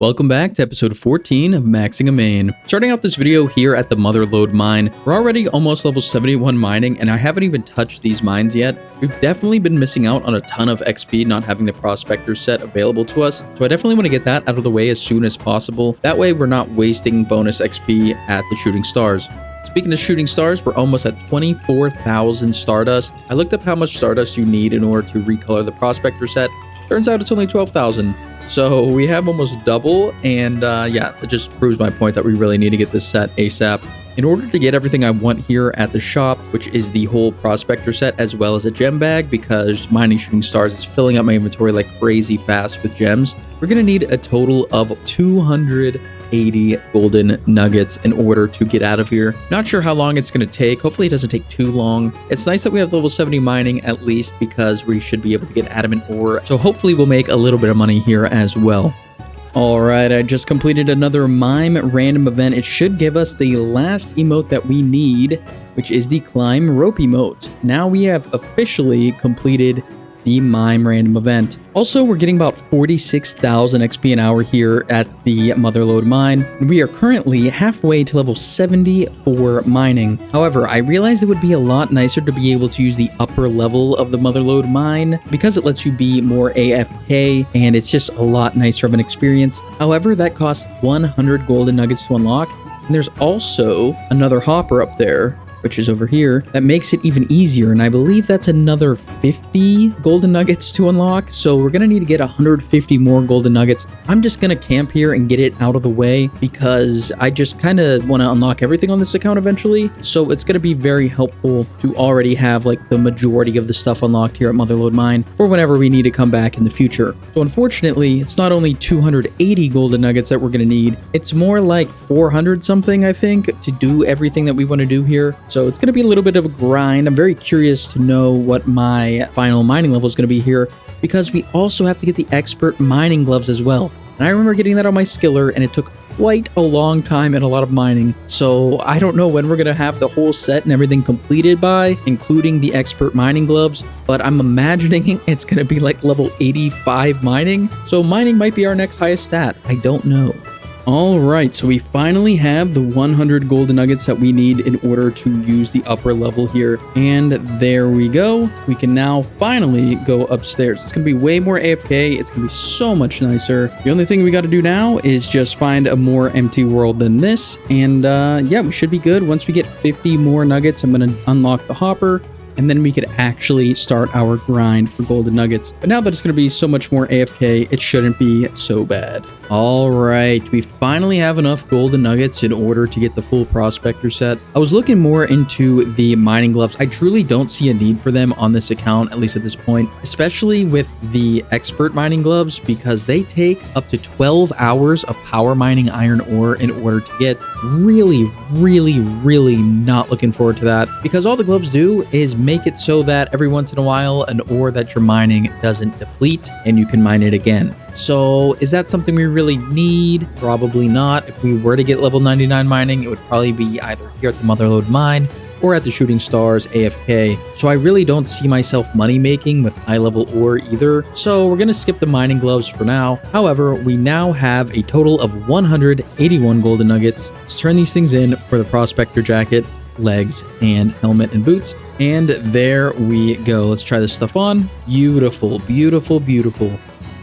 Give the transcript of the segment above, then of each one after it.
Welcome back to episode 14 of Maxing a Main. Starting out this video here at the Motherload Mine. We're already almost level 71 mining, and I haven't even touched these mines yet. We've definitely been missing out on a ton of XP not having the Prospector set available to us, so I definitely want to get that out of the way as soon as possible. That way we're not wasting bonus XP at the Shooting Stars. Speaking of Shooting Stars, we're almost at 24,000 Stardust. I looked up how much Stardust you need in order to recolor the Prospector set. Turns out it's only 12,000. So we have almost double, and yeah, it just proves my point that we really need to get this set ASAP. In order to get everything I want here at the shop, which is the whole Prospector set as well as a gem bag, because mining Shooting Stars is filling up my inventory like crazy fast with gems, we're going to need a total of 280 golden nuggets in order to get out of here. Not sure how long it's going to take. Hopefully it doesn't take too long. It's nice that we have level 70 mining at least, because we should be able to get adamant ore. So hopefully we'll make a little bit of money here as well. Alright, I just completed another mime random event. It should give us the last emote that we need, which is the climb rope emote. Now we have officially completed the mime random event. Also, we're getting about 46,000 XP an hour here at the Motherload Mine. We are currently halfway to level 74 mining. However, I realized it would be a lot nicer to be able to use the upper level of the Motherload Mine because it lets you be more AFK and it's just a lot nicer of an experience. However, that costs 100 golden nuggets to unlock. And there's also another hopper up there, which is over here, that makes it even easier, and I believe that's another 50 golden nuggets to unlock, so we're gonna need to get 150 more golden nuggets. I'm just gonna camp here and get it out of the way because I just kind of want to unlock everything on this account eventually, so it's gonna be very helpful to already have like the majority of the stuff unlocked here at Motherload Mine for whenever we need to come back in the future. So unfortunately, it's not only 280 golden nuggets that we're gonna need, it's more like 400 something, I think, to do everything that we want to do here. So it's going to be a little bit of a grind. I'm very curious to know what my final mining level is going to be here, because we also have to get the expert mining gloves as well. And I remember getting that on my skiller, and it took quite a long time and a lot of mining. So I don't know when we're going to have the whole set and everything completed by, including the expert mining gloves, but I'm imagining it's going to be like level 85 mining. So mining might be our next highest stat. I don't know. Alright, so we finally have the 100 golden nuggets that we need in order to use the upper level here. And there we go. We can now finally go upstairs. It's going to be way more AFK. It's going to be so much nicer. The only thing we got to do now is just find a more empty world than this. And yeah, we should be good. Once we get 50 more nuggets, I'm going to unlock the hopper. And then we could actually start our grind for golden nuggets. But now that it's going to be so much more AFK, it shouldn't be so bad. All right, we finally have enough golden nuggets in order to get the full Prospector set. I was looking more into the mining gloves. I truly don't see a need for them on this account, at least at this point, especially with the expert mining gloves, because they take up to 12 hours of power mining iron ore in order to get. Really not looking forward to that, because all the gloves do is make it so that every once in a while an ore that you're mining doesn't deplete and you can mine it again. So is that something we really need? Probably not. If we were to get level 99 mining, it would probably be either here at the Motherload Mine or at the Shooting Stars AFK. So I really don't see myself money making with high level ore either. So we're going to skip the mining gloves for now. However, we now have a total of 181 golden nuggets. Let's turn these things in for the Prospector jacket, legs, and helmet and boots. And there we go. Let's try this stuff on. Beautiful, beautiful, beautiful.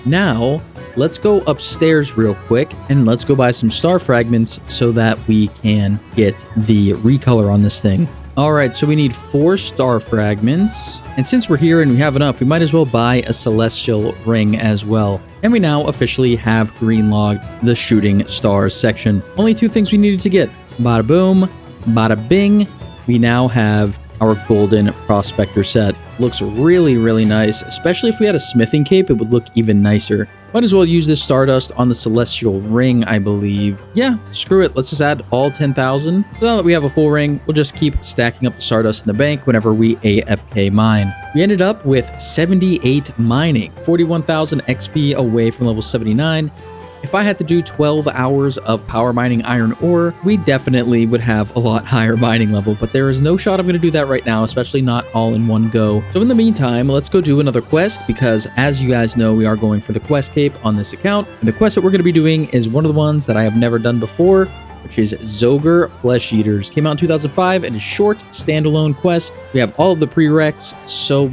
Now, let's go upstairs real quick and let's go buy some star fragments so that we can get the recolor on this thing. Alright, so we need 4 star fragments. And since we're here and we have enough, we might as well buy a celestial ring as well. And we now officially have green logged the Shooting Stars section. Only 2 things we needed to get. Bada boom, bada bing. We now have our golden Prospector set. Looks really nice, especially if we had a smithing cape, it would look even nicer. Might as well use this Stardust on the celestial ring, I believe. Yeah, screw it. Let's just add all 10,000. So now that we have a full ring, we'll just keep stacking up the Stardust in the bank whenever we AFK mine. We ended up with 78 mining, 41,000 XP away from level 79. If I had to do 12 hours of power mining iron ore, we definitely would have a lot higher mining level, but there is no shot I'm going to do that right now, especially not all in one go. So in the meantime, let's go do another quest, because as you guys know, we are going for the quest cape on this account. And the quest that we're going to be doing is one of the ones that I have never done before, which is Zogre Flesh Eaters. Came out in 2005 and is short, standalone quest. We have all of the prereqs, so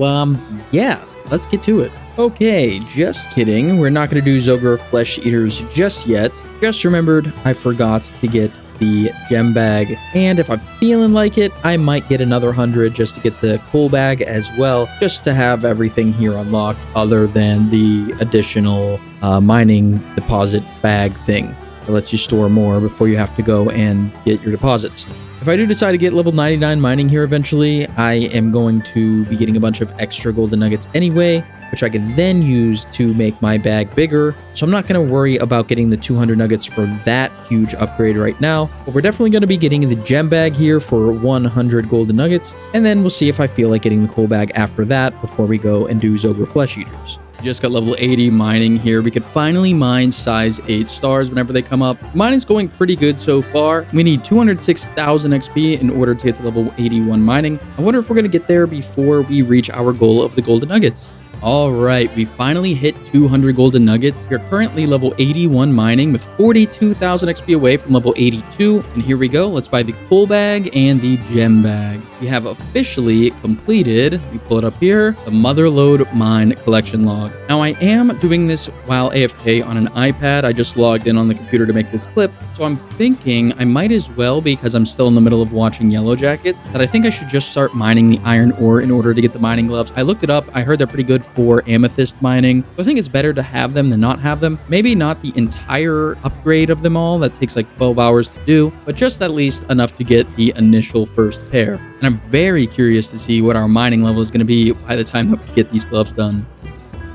yeah, let's get to it. Okay, just kidding. We're not going to do Zogre Flesh Eaters just yet. Just remembered I forgot to get the gem bag, and if I'm feeling like it, I might get another 100 just to get the cool bag as well, just to have everything here unlocked other than the additional mining deposit bag thing. It lets you store more before you have to go and get your deposits. If I do decide to get level 99 mining here eventually, I am going to be getting a bunch of extra golden nuggets anyway, which I can then use to make my bag bigger. So I'm not going to worry about getting the 200 nuggets for that huge upgrade right now, but we're definitely going to be getting the gem bag here for 100 golden nuggets, and then we'll see if I feel like getting the cool bag after that before we go and do Zogre Flesh Eaters. Just got level 80 mining here. We could finally mine size 8 stars whenever they come up. Mining's going pretty good so far. We need 206,000 XP in order to get to level 81 mining. I wonder if we're going to get there before we reach our goal of the golden nuggets. All right, we finally hit 200 golden nuggets. We're currently level 81 mining with 42,000 XP away from level 82. And here we go. Let's buy the cool bag and the gem bag. We have officially completed, let me pull it up here, the Motherload Mine collection log. Now, I am doing this while AFK on an iPad. I just logged in on the computer to make this clip. So I'm thinking I might as well, because I'm still in the middle of watching Yellow Jackets, that I think I should just start mining the iron ore in order to get the mining gloves. I looked it up. I heard they're pretty good for amethyst mining. So I think it's better to have them than not have them. Maybe not the entire upgrade of them all. That takes like 12 hours to do, but just at least enough to get the initial first pair. And I'm very curious to see what our mining level is going to be by the time that we get these gloves done.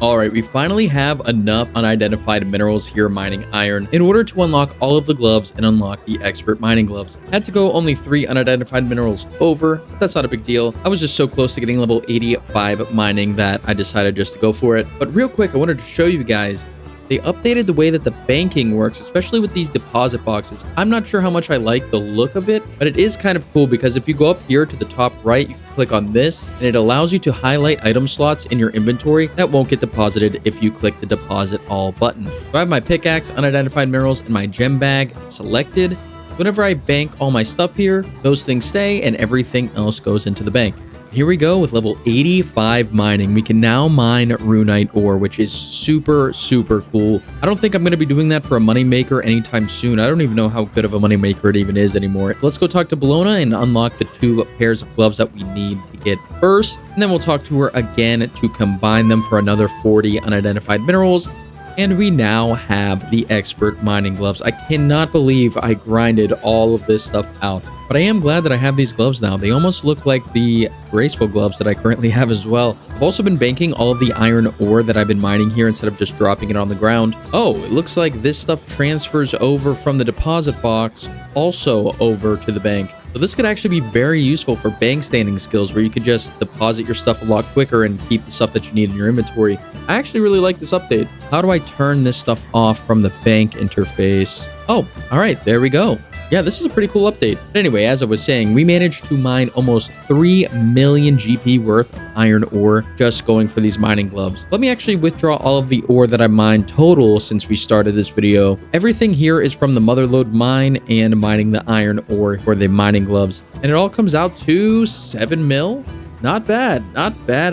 All right, we finally have enough unidentified minerals here mining iron in order to unlock all of the gloves and unlock the expert mining gloves. Had to go only 3 unidentified minerals over, but that's not a big deal. I was just so close to getting level 85 mining that I decided just to go for it. But real quick, I wanted to show you guys, they updated the way that the banking works, especially with these deposit boxes. I'm not sure how much I like the look of it, but it is kind of cool because if you go up here to the top right, you can click on this and it allows you to highlight item slots in your inventory that won't get deposited if you click the deposit all button. So I have my pickaxe, unidentified minerals, and my gem bag selected. Whenever I bank all my stuff here, those things stay and everything else goes into the bank. Here we go with level 85 mining. We can now mine Runite ore, which is super, super cool. I don't think I'm going to be doing that for a moneymaker anytime soon. I don't even know how good of a moneymaker it even is anymore. Let's go talk to Bologna and unlock the 2 pairs of gloves that we need to get first. And then we'll talk to her again to combine them for another 40 unidentified minerals. And we now have the expert mining gloves. I cannot believe I grinded all of this stuff out. But I am glad that I have these gloves now. They almost look like the graceful gloves that I currently have as well. I've also been banking all of the iron ore that I've been mining here instead of just dropping it on the ground. Oh, it looks like this stuff transfers over from the deposit box also over to the bank. So this could actually be very useful for bank standing skills where you could just deposit your stuff a lot quicker and keep the stuff that you need in your inventory. I actually really like this update. How do I turn this stuff off from the bank interface? Oh, all right, there we go. Yeah, this is a pretty cool update. But anyway, as I was saying, we managed to mine almost 3 million GP worth of iron ore just going for these mining gloves. Let me actually withdraw all of the ore that I mined total since we started this video. Everything here is from the Motherload Mine and mining the iron ore for the mining gloves. And it all comes out to 7 mil. Not bad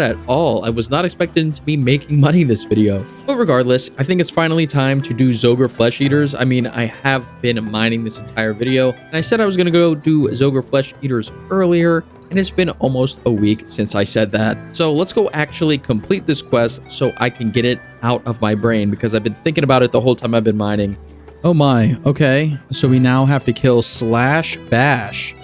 at all. I was not expecting to be making money this video. But regardless, I think it's finally time to do Zogre Flesh Eaters. I mean, I have been mining this entire video, and I said I was going to go do Zogre Flesh Eaters earlier, and it's been almost a week since I said that. So let's go actually complete this quest so I can get it out of my brain, because I've been thinking about it the whole time I've been mining. Oh my, okay. So we now have to kill Slash Bash.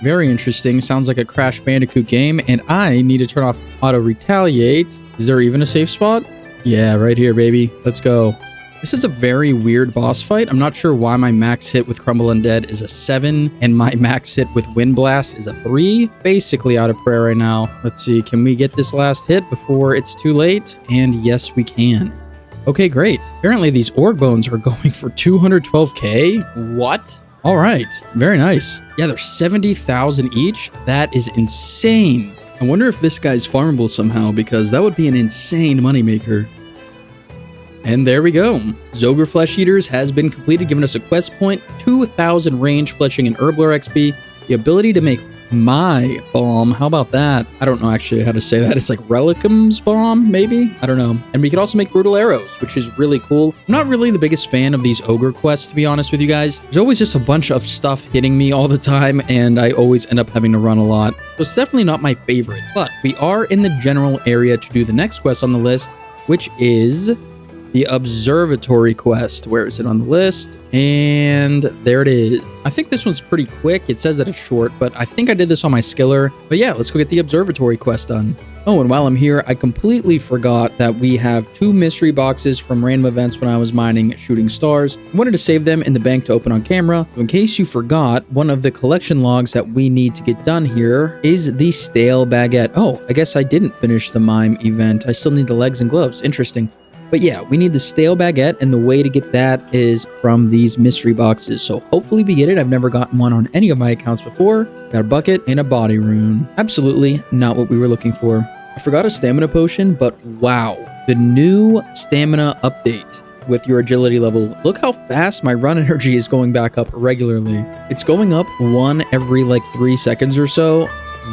Very interesting. Sounds like a Crash Bandicoot game. And I need to turn off Auto Retaliate. Is there even a safe spot? Yeah, right here, baby. Let's go. This is a very weird boss fight. I'm not sure why my max hit with Crumble Undead is a 7 and my max hit with Wind Blast is a 3. Basically out of prayer right now. Let's see. Can we get this last hit before it's too late? And yes, we can. Okay, great. Apparently these orc bones are going for 212k. What? All right, very nice. Yeah, they're 70,000 each. That is insane. I wonder if this guy's farmable somehow, because that would be an insane moneymaker. And there we go. Zogre Flesh Eaters has been completed, giving us a quest point, 2,000 range, fleshing, and herblore XP, the ability to make my bomb. How about that? I don't know actually how to say that. It's like Relicum's bomb, maybe? I don't know. And we could also make brutal arrows, which is really cool. I'm not really the biggest fan of these ogre quests, to be honest with you guys. There's always just a bunch of stuff hitting me all the time, and I always end up having to run a lot. So it's definitely not my favorite, but we are in the general area to do the next quest on the list, which is the observatory quest. Where is it on the list? And there it is. I think this one's pretty quick. It says that it's short, but I think I did this on my skiller. But yeah, let's go get the observatory quest done. Oh, and while I'm here, I completely forgot that we have 2 mystery boxes from random events when I was mining shooting stars. I wanted to save them in the bank to open on camera. So in case you forgot, one of the collection logs that we need to get done here is the stale baguette. Oh, I guess I didn't finish the mime event. I still need the legs and gloves. Interesting. But yeah, we need the stale baguette, and the way to get that is from these mystery boxes. So hopefully we get it. I've never gotten one on any of my accounts before. Got a bucket and a body rune. Absolutely not what we were looking for. I forgot a stamina potion, but wow. The new stamina update with your agility level. Look how fast my run energy is going back up regularly. It's going up 1 every like 3 seconds or so.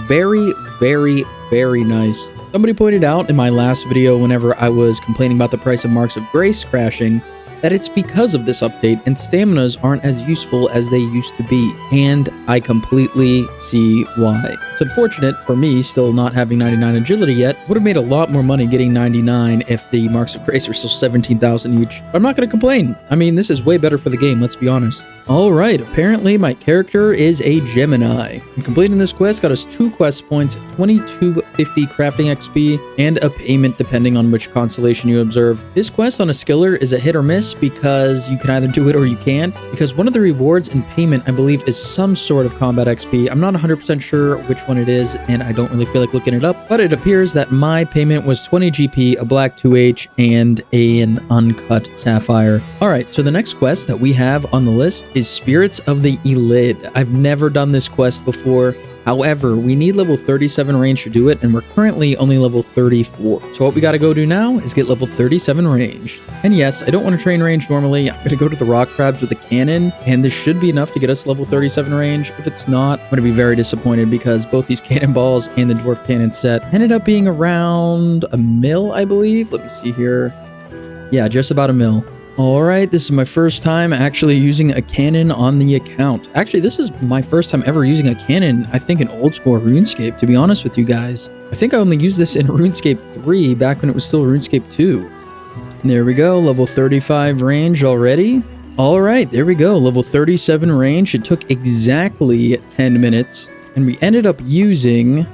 Very, very, very nice. Somebody pointed out in my last video whenever I was complaining about the price of Marks of Grace crashing that it's because of this update and staminas aren't as useful as they used to be. And I completely see why. It's unfortunate for me still not having 99 agility yet. Would have made a lot more money getting 99 if the Marks of Grace were still 17,000 each. But I'm not going to complain. I mean, this is way better for the game, let's be honest. Alright, apparently my character is a Gemini. And completing this quest got us 2 quest points, 2250 crafting XP, and a payment depending on which constellation you observed. This quest on a skiller is a hit or miss because you can either do it or you can't. Because one of the rewards in payment, I believe, is some sort of combat XP. I'm not 100% sure which one it is, and I don't really feel like looking it up, but it appears that my payment was 20 GP, a black 2H, and an uncut sapphire. Alright, so the next quest that we have on the list is Spirits of the Elid. I've never done this quest before. However, we need level 37 range to do it, and we're currently only level 34. So what we gotta go do now is get level 37 range. And yes, I don't want to train range normally. I'm gonna go to the rock crabs with a cannon, and this should be enough to get us level 37 range. If it's not, I'm gonna be very disappointed because both these cannonballs and the dwarf cannon set ended up being around a mil, I believe. Let me see here. Yeah, just about a mil. Alright, this is my first time actually using a cannon on the account. Actually, this is my first time ever using a cannon, I think, in Old School RuneScape, to be honest with you guys. I think I only used this in RuneScape 3 back when it was still RuneScape 2. There we go, level 35 range already. Alright, there we go, level 37 range. It took exactly 10 minutes, and we ended up using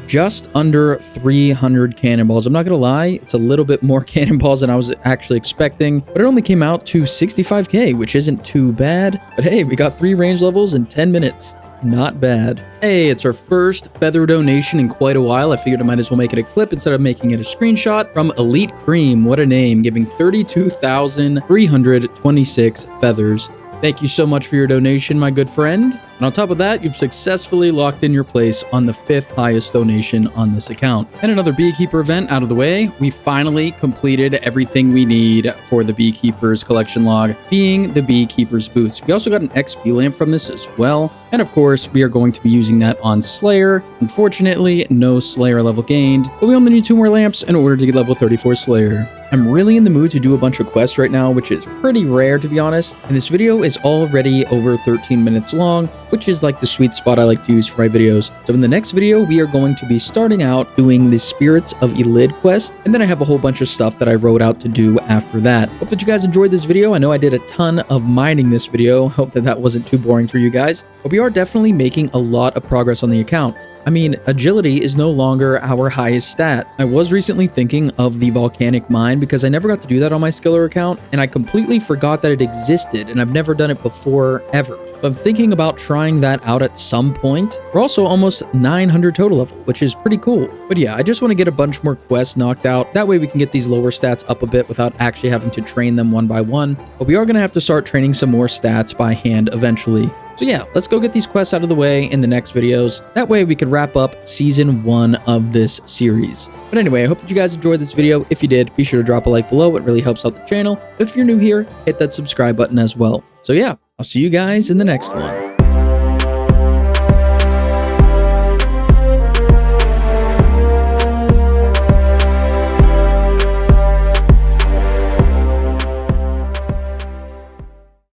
just under 300 cannonballs. I'm not gonna lie, it's a little bit more cannonballs than I was actually expecting, but it only came out to 65k, which isn't too bad. But hey, we got 3 range levels in 10 minutes. Not bad. Hey, it's our first feather donation in quite a while. I figured I might as well make it a clip instead of making it a screenshot. From Elite Cream, what a name, giving 32,326 feathers. Thank you so much for your donation, my good friend. And on top of that, you've successfully locked in your place on the 5th highest donation on this account. And another Beekeeper event out of the way, we finally completed everything we need for the Beekeeper's collection log, being the Beekeeper's boots. We also got an XP lamp from this as well. And of course, we are going to be using that on Slayer. Unfortunately, no Slayer level gained, but we only need 2 more lamps in order to get level 34 Slayer. I'm really in the mood to do a bunch of quests right now, which is pretty rare to be honest, and this video is already over 13 minutes long, which is like the sweet spot I like to use for my videos. So in the next video, we are going to be starting out doing the Spirits of Elid quest, and then I have a whole bunch of stuff that I wrote out to do after that. Hope that you guys enjoyed this video. I know I did a ton of mining this video. Hope that that wasn't too boring for you guys, but we are definitely making a lot of progress on the account. I mean, agility is no longer our highest stat. I was recently thinking of the volcanic mine because I never got to do that on my skiller account, and I completely forgot that it existed, and I've never done it before, ever. So I'm thinking about trying that out at some point. We're also almost 900 total level, which is pretty cool. But yeah, I just want to get a bunch more quests knocked out. That way we can get these lower stats up a bit without actually having to train them one by one. But we are going to have to start training some more stats by hand eventually. So yeah, let's go get these quests out of the way in the next videos. That way we could wrap up season 1 of this series. But anyway, I hope that you guys enjoyed this video. If you did, be sure to drop a like below. It really helps out the channel. If you're new here, hit that subscribe button as well. So yeah, I'll see you guys in the next one.